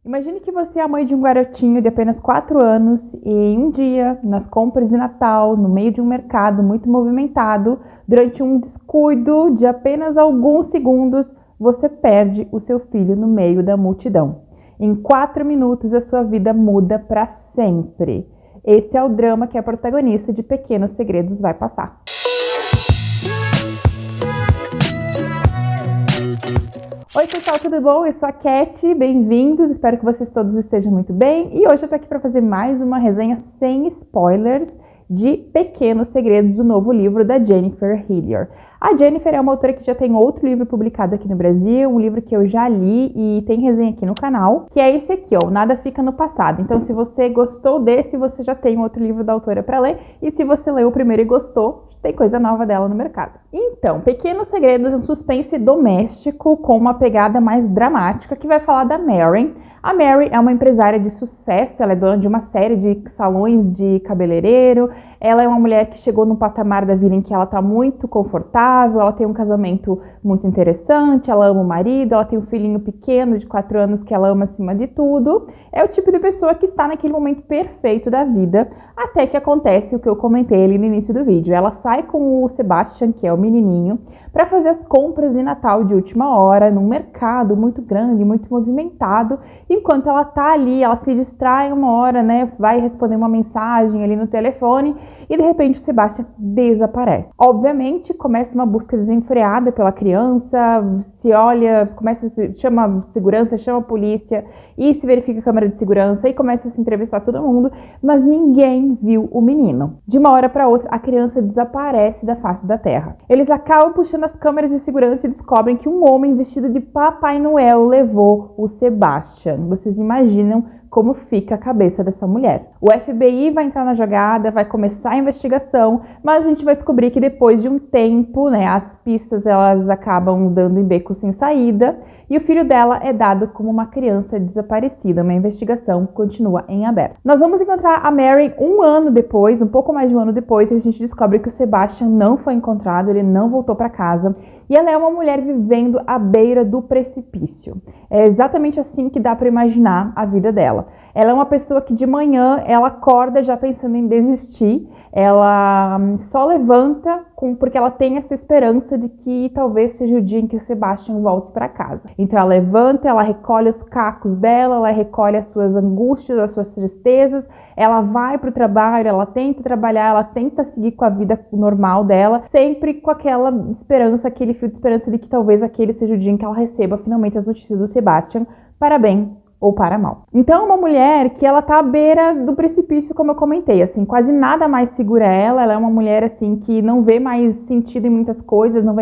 Imagine que você é a mãe de um garotinho de apenas 4 anos e em um dia, nas compras de Natal, no meio de um mercado muito movimentado, durante um descuido de apenas alguns segundos, você perde o seu filho no meio da multidão. Em 4 minutos, a sua vida muda para sempre. Esse é o drama que a protagonista de Pequenos Segredos vai passar. Oi pessoal, tudo bom? Eu sou a Cat, bem-vindos, espero que vocês todos estejam muito bem. E hoje eu tô aqui para fazer mais uma resenha sem spoilers de Pequenos Segredos, o novo livro da Jennifer Hillier. A Jennifer é uma autora que já tem outro livro publicado aqui no Brasil, um livro que eu já li e tem resenha aqui no canal, que é esse aqui, ó, Nada Fica no Passado. Então, se você gostou desse, você já tem outro livro da autora para ler, e se você leu o primeiro e gostou, tem coisa nova dela no mercado. Então, Pequenos Segredos é um suspense doméstico com uma pegada mais dramática que vai falar da Mary. A Mary é uma empresária de sucesso, ela é dona de uma série de salões de cabeleireiro, ela é uma mulher que chegou num patamar da vida em que ela está muito confortável, ela tem um casamento muito interessante, ela ama o marido, ela tem um filhinho pequeno de 4 anos que ela ama acima de tudo. É o tipo de pessoa que está naquele momento perfeito da vida, até que acontece o que eu comentei ali no início do vídeo. Ela sai com o Sebastian, que é o menininho, para fazer as compras de Natal de última hora, num mercado muito grande, muito movimentado. Enquanto ela tá ali, ela se distrai uma hora, né? Vai responder uma mensagem ali no telefone e de repente o Sebastian desaparece. Obviamente, começa uma busca desenfreada pela criança, se olha, chama segurança, chama a polícia e se verifica a câmera de segurança e começa a se entrevistar todo mundo, mas ninguém viu o menino. De uma hora para outra, a criança desaparece da face da terra. Eles acabam puxando as câmeras de segurança e descobrem que um homem vestido de Papai Noel levou o Sebastian. Vocês imaginam como fica a cabeça dessa mulher. O FBI vai entrar na jogada, vai começar a investigação, mas a gente vai descobrir que depois de um tempo, né, as pistas elas acabam dando em beco sem saída e o filho dela é dado como uma criança desaparecida. Uma investigação continua em aberto. Nós vamos encontrar a Mary um ano depois, um pouco mais de um ano depois, e a gente descobre que o Sebastian não foi encontrado, ele não voltou para casa e ela é uma mulher vivendo à beira do precipício. É exatamente assim que dá para imaginar a vida dela. Ela é uma pessoa que de manhã ela acorda já pensando em desistir, ela só levanta porque ela tem essa esperança de que talvez seja o dia em que o Sebastian volte para casa. Então ela levanta, ela recolhe os cacos dela, ela recolhe as suas angústias, as suas tristezas, ela vai para o trabalho, ela tenta trabalhar, ela tenta seguir com a vida normal dela, sempre com aquela esperança, aquele fio de esperança de que talvez aquele seja o dia em que ela receba finalmente as notícias do Sebastian, para bem ou para mal. Então, uma mulher que ela tá à beira do precipício, como eu comentei, assim, quase nada mais segura ela é uma mulher, assim, que não vê mais sentido em muitas coisas, não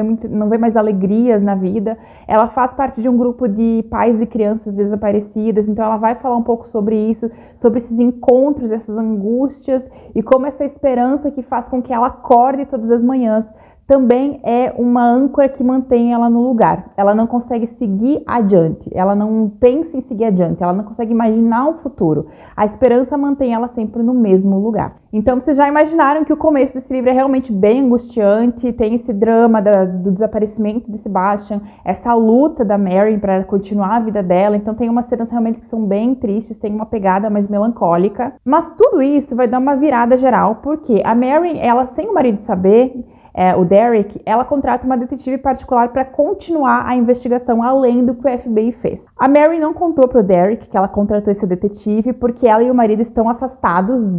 vê mais alegrias na vida, ela faz parte de um grupo de pais de crianças desaparecidas, então ela vai falar um pouco sobre isso, sobre esses encontros, essas angústias, e como essa esperança que faz com que ela acorde todas as manhãs, também é uma âncora que mantém ela no lugar. Ela não consegue seguir adiante, ela não pensa em seguir adiante, ela não consegue imaginar um futuro. A esperança mantém ela sempre no mesmo lugar. Então, vocês já imaginaram que o começo desse livro é realmente bem angustiante, tem esse drama do desaparecimento de Sebastian, essa luta da Mary para continuar a vida dela, então tem umas cenas realmente que são bem tristes, tem uma pegada mais melancólica, mas tudo isso vai dar uma virada geral, porque a Mary, ela sem o marido saber, o Derek, ela contrata uma detetive particular para continuar a investigação além do que o FBI fez. A Mary não contou para o Derek que ela contratou esse detetive porque ela e o marido estão afastados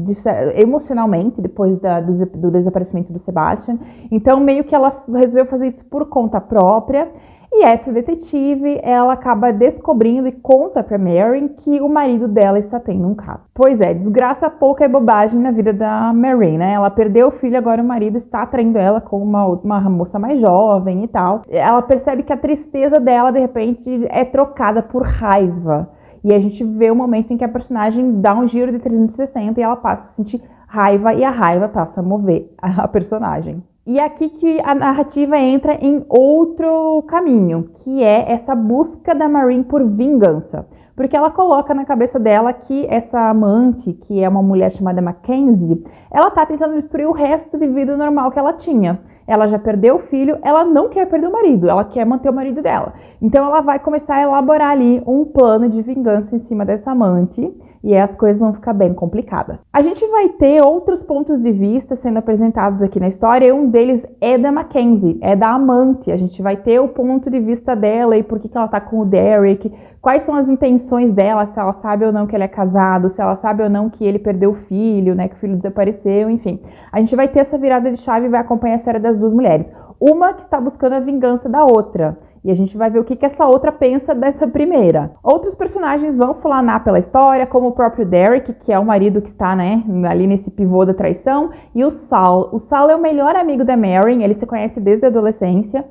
emocionalmente depois do desaparecimento do Sebastian. Então, meio que ela resolveu fazer isso por conta própria. E essa detetive, ela acaba descobrindo e conta pra Mary que o marido dela está tendo um caso. Pois é, desgraça pouca é bobagem na vida da Mary, né? Ela perdeu o filho, agora o marido está atraindo ela com uma moça mais jovem e tal. Ela percebe que a tristeza dela, de repente, é trocada por raiva. E a gente vê o momento em que a personagem dá um giro de 360 e ela passa a sentir raiva e a raiva passa a mover a personagem. E é aqui que a narrativa entra em outro caminho, que é essa busca da Maureen por vingança. porque ela coloca na cabeça dela que essa amante, que é uma mulher chamada Mackenzie, ela tá tentando destruir o resto de vida normal que ela tinha. Ela já perdeu o filho, ela não quer perder o marido, ela quer manter o marido dela. Então ela vai começar a elaborar ali um plano de vingança em cima dessa amante, e aí as coisas vão ficar bem complicadas. A gente vai ter outros pontos de vista sendo apresentados aqui na história, e um deles é da Mackenzie, é da amante. A gente vai ter o ponto de vista dela e por que ela tá com o Derek, quais são as intenções dela, se ela sabe ou não que ele é casado, se ela sabe ou não que ele perdeu o filho, né, que o filho desapareceu, enfim. A gente vai ter essa virada de chave e vai acompanhar a história das duas mulheres. Uma que está buscando a vingança da outra. E a gente vai ver o que essa outra pensa dessa primeira. Outros personagens vão fulanar pela história, como o próprio Derek, que é o marido que está, né, ali nesse pivô da traição, e o Saul. O Saul é o melhor amigo da Marin, ele se conhece desde a adolescência.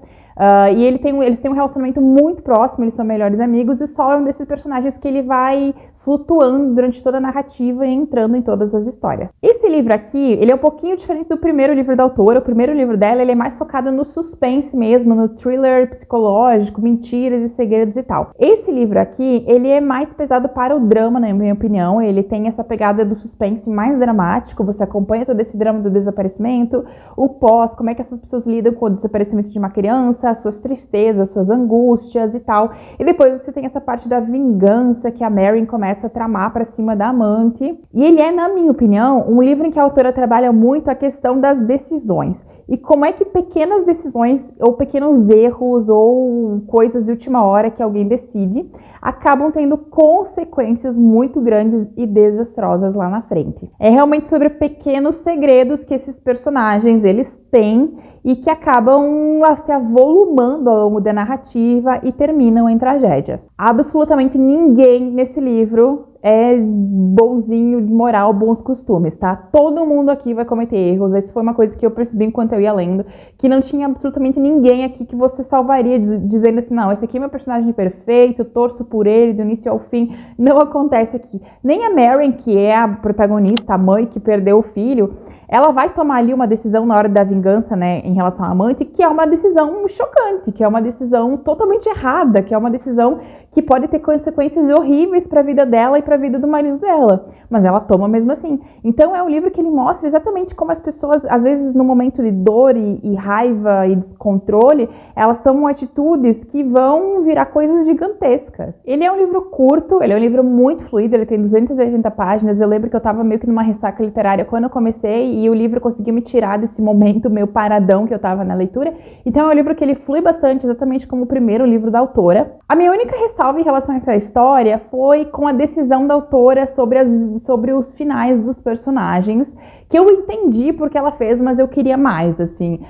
E eles têm um relacionamento muito próximo, eles são melhores amigos, e o Saul é um desses personagens que ele vai flutuando durante toda a narrativa e entrando em todas as histórias. Esse livro aqui, ele é um pouquinho diferente do primeiro livro da autora. O primeiro livro dela, ele é mais focado no suspense mesmo, no thriller psicológico, mentiras e segredos e tal. Esse livro aqui, ele é mais pesado para o drama, na minha opinião. Ele tem essa pegada do suspense mais dramático, você acompanha todo esse drama do desaparecimento, o pós, como é que essas pessoas lidam com o desaparecimento de uma criança, as suas tristezas, as suas angústias e tal. E depois você tem essa parte da vingança que a Marin começa a tramar para cima da amante. E ele é, na minha opinião, um livro em que a autora trabalha muito a questão das decisões. E como é que pequenas decisões, ou pequenos erros, ou coisas de última hora que alguém decide, acabam tendo consequências muito grandes e desastrosas lá na frente. É realmente sobre pequenos segredos que esses personagens, eles têm e que acabam se avolumando ao longo da narrativa e terminam em tragédias. Absolutamente ninguém nesse livro é bonzinho, moral, bons costumes, tá? Todo mundo aqui vai cometer erros. Essa foi uma coisa que eu percebi enquanto eu ia lendo, que não tinha absolutamente ninguém aqui que você salvaria dizendo assim, não, esse aqui é meu personagem perfeito, eu torço por ele do início ao fim. Não acontece aqui. Nem a Marin, que é a protagonista, a mãe que perdeu o filho, ela vai tomar ali uma decisão na hora da vingança, né, em relação à amante, que é uma decisão chocante, que é uma decisão totalmente errada, que é uma decisão que pode ter consequências horríveis para a vida dela e para a vida do marido dela, mas ela toma mesmo assim. Então é um livro que ele mostra exatamente como as pessoas, às vezes no momento de dor e raiva e descontrole, elas tomam atitudes que vão virar coisas gigantescas. Ele é um livro curto, ele é um livro muito fluido, ele tem 280 páginas. Eu lembro que eu estava meio que numa ressaca literária quando eu comecei, e o livro conseguiu me tirar desse momento meio paradão que eu tava na leitura. Então é um livro que ele flui bastante, exatamente como o primeiro livro da autora. A minha única ressalva em relação a essa história foi com a decisão da autora sobre os finais dos personagens, que eu entendi porque ela fez, mas eu queria mais, assim.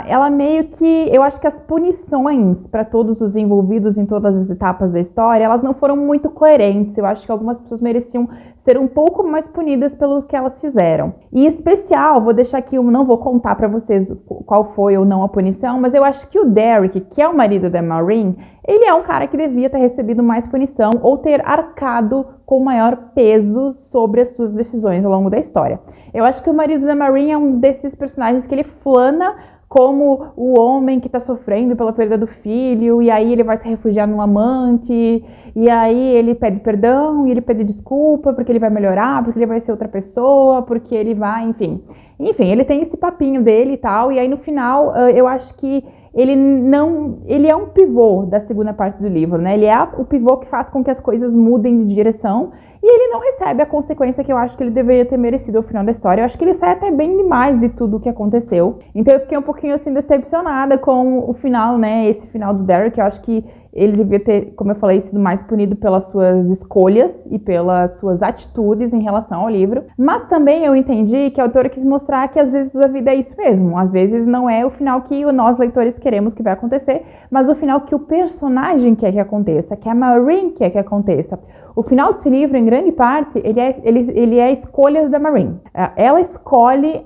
Ela meio que, eu acho que as punições para todos os envolvidos em todas as etapas da história, elas não foram muito coerentes. Eu acho que algumas pessoas mereciam ser um pouco mais punidas pelo que elas fizeram. Em especial, vou deixar aqui, eu não vou contar para vocês qual foi ou não a punição, mas eu acho que o Derek, que é o marido da Marin, ele é um cara que devia ter recebido mais punição ou ter arcado com maior peso sobre as suas decisões ao longo da história. Eu acho que o marido da Marin é um desses personagens que ele flana como o homem que está sofrendo pela perda do filho, e aí ele vai se refugiar num amante, e aí ele pede perdão, e ele pede desculpa, porque ele vai melhorar, porque ele vai ser outra pessoa, porque ele vai, enfim. Enfim, ele tem esse papinho dele e tal, e aí no final eu acho que ele é um pivô da segunda parte do livro, né? Ele é o pivô que faz com que as coisas mudem de direção, e ele não recebe a consequência que eu acho que ele deveria ter merecido ao final da história. Eu acho que ele sai até bem demais de tudo o que aconteceu. Então eu fiquei um pouquinho assim decepcionada com o final, né? Esse final do Derek. Eu acho que ele devia ter, como eu falei, sido mais punido pelas suas escolhas e pelas suas atitudes em relação ao livro. Mas também eu entendi que a autora quis mostrar que às vezes a vida é isso mesmo. Às vezes não é o final que nós, leitores, queremos que vai acontecer, mas o final que o personagem quer que aconteça, que a Marin quer que aconteça. O final desse livro, em grande parte, ele é escolhas da Marin. Ela escolhe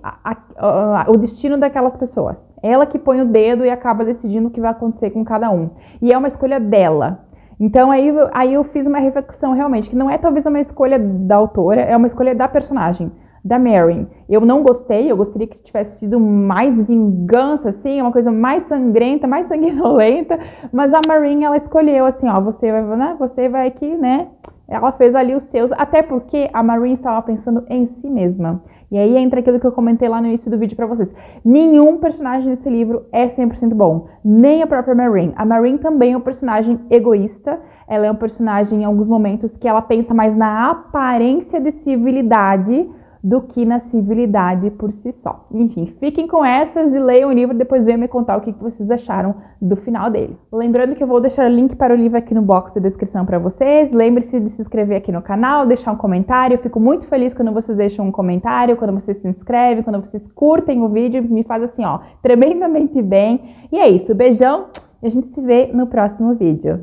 o destino daquelas pessoas. Ela que põe o dedo e acaba decidindo o que vai acontecer com cada um. E é uma escolha dela. Então aí eu fiz uma reflexão realmente, que não é talvez uma escolha da autora, é uma escolha da personagem. da Marin. Eu não gostei, eu gostaria que tivesse sido mais vingança, assim, uma coisa mais sangrenta, mais sanguinolenta, mas a Marin, ela escolheu assim, ó, você vai, né, você vai aqui, né, ela fez ali os seus, até porque a Marin estava pensando em si mesma. E aí entra aquilo que eu comentei lá no início do vídeo pra vocês. Nenhum personagem desse livro é 100% bom, nem a própria Marin. A Marin também é um personagem egoísta, ela é um personagem em alguns momentos que ela pensa mais na aparência de civilidade do que na civilidade por si só. Enfim, fiquem com essas e leiam o livro, depois venham me contar o que vocês acharam do final dele. Lembrando que eu vou deixar o link para o livro aqui no box de descrição para vocês. Lembre-se de se inscrever aqui no canal, deixar um comentário. Eu fico muito feliz quando vocês deixam um comentário, quando vocês se inscrevem, quando vocês curtem o vídeo, me faz assim, ó, tremendamente bem. E é isso, beijão e a gente se vê no próximo vídeo.